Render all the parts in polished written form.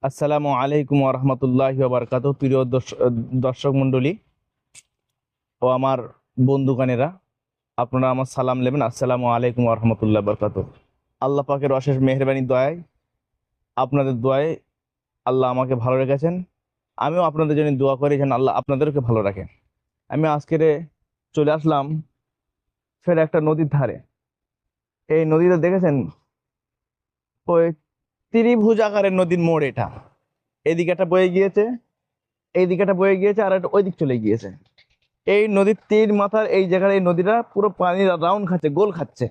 আসসালামু আলাইকুম ওরহমতুল্লাহি ওয়া প্রিয় দর্শক মণ্ডলী ও আমার বন্ধুগানেরা, আপনারা আমার সালাম নেবেন। আসসালামু আলাইকুম ওরহমতুল্লাহ বরকাত। আল্লাহ পাকের অশেষ মেহেরবানি দয়ায়, আপনাদের দোয়ায় আল্লাহ আমাকে ভালো রেখেছেন। আমিও আপনাদের জন্য দোয়া করি যেন আল্লাহ আপনাদেরকে ভালো রাখেন। আমি আজকের চলে আসলাম ফের একটা নদীর ধারে। এই নদীটা দেখেছেন, ওই ত্রিভুজ আকারের নদীর মোড় এটা। এদিকে একটা বয়ে গিয়েছে, এইদিকে একটা বয়ে গিয়েছে, আর একটা ওই দিক চলে গিয়েছে। এই নদীর তীর মাথার এই জায়গায় এই নদীটা পুরো পানি রাউন্ড খাচ্ছে, গোল খাচ্ছে।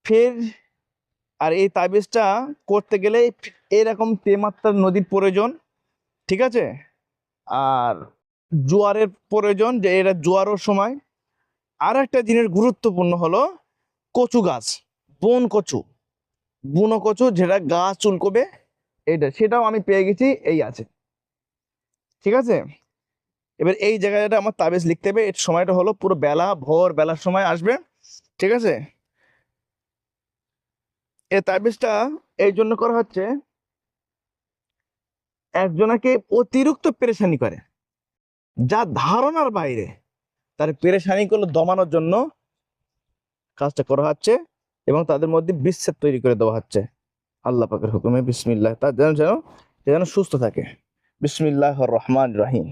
ফের আর এই তাবিজটা করতে গেলে এরকম তেমাত্রার নদীর প্রয়োজন, ঠিক আছে। আর জোয়ারের প্রয়োজন, যে এটা জোয়ারের সময়। আর একটা জিনিস গুরুত্বপূর্ণ হলো কচু গাছ, বন কচু, বুনো কচু, যেটা গাছ চুলকবে, এটা সেটাও আমি পেয়ে গেছি, এই আছে, ঠিক আছে। এবার এই জায়গাটা আমার তাবিজ লিখতে হবে। এর সময়টা হলো পুরো বেলা, ভোর বেলার সময় আসবে, ঠিক আছে। এই তাবিজটা এই জন্য করা হচ্ছে, একজনকে অতিরিক্ত পেরেশানি করে, যা ধারণার বাইরে, তার পেরেশানি গুলো দমানোর জন্য কাজটা করা হচ্ছে, এবং তাদের মধ্যে বিচ্ছেদ তৈরি করে দেওয়া হচ্ছে আল্লাহ পাকের হুকুমে। বিসমিল্লাহ, তার যেন যেন যেন সুস্থ থাকে। বিসমিল্লাহ রহমান রহিম।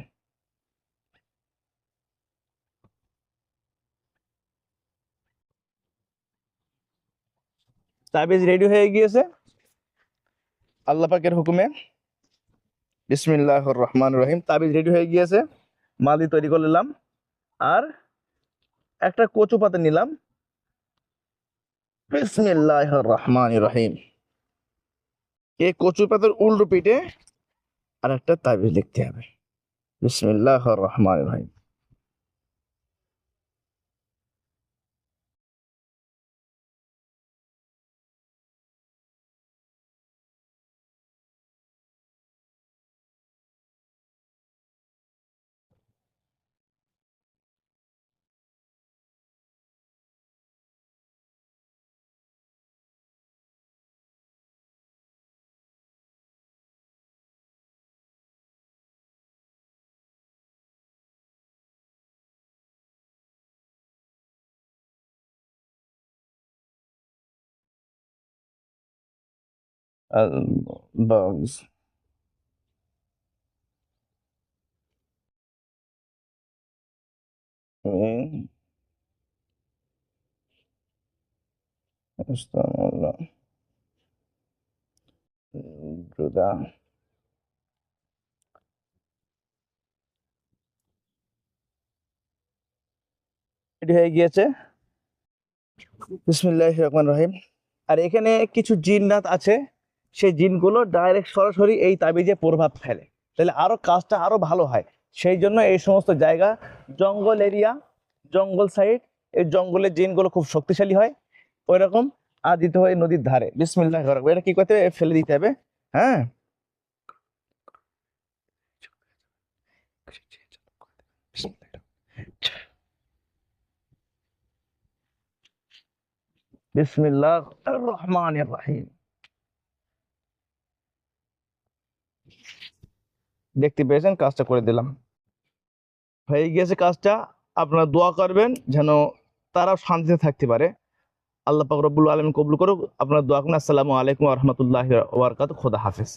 তাবিজ রেডি হয়ে গিয়েছে আল্লাহ পাকের হুকুমে। বিসমিল্লাহ রহমান রহিম। তাবিজ রেডি হয়ে গিয়েছে, মালি তৈরি করে নিলাম। আর একটা কচু পাতা নিলাম। বিসমিল্লাহ রহমান রহিম। এই কচু পাতার উল্টো পিঠে আর একটা তাবিজ লিখতে হবে। বিসমিল্লাহ রহমান রহিম। বাস। রেডি হয়ে গিয়েছে। বিসমিল্লাহির রহমানির রহিম। আর এখানে কিছু জিন্নাত আছে, সেই জিনগুলো ডাইরেক্ট সরাসরি এই তাবিজে প্রভাব ফেলে, তাহলে আরো কাজটা আরো ভালো হয়। সেই জন্য এই সমস্ত জায়গা, জঙ্গল এরিয়া, জঙ্গল সাইড, এই জঙ্গলের জিনগুলো খুব শক্তিশালী হয়। ওই রকম আর দিতে হয় নদীর ধারে। বিসমিল্লাহির রহমানির রহিম। এটা কি করতে হবে, ফেলে দিতে হবে। হ্যাঁ, বিসমিল্লাহির রহমানির রহিম। দেখতে পেয়েছেন, কাজটা করে দিলাম, হয়ে গিয়েছে কাজটা। আপনারা দোয়া করবেন যেন তারা শান্তিতে থাকতে পারে। আল্লাহ পাক রব্বুল আলামিন কবুল করুক। আপনারা দোয়া করুন। আসসালামু আলাইকুম ওয়া রাহমাতুল্লাহি ওয়া বারাকাতুহু। খোদা হাফেজ।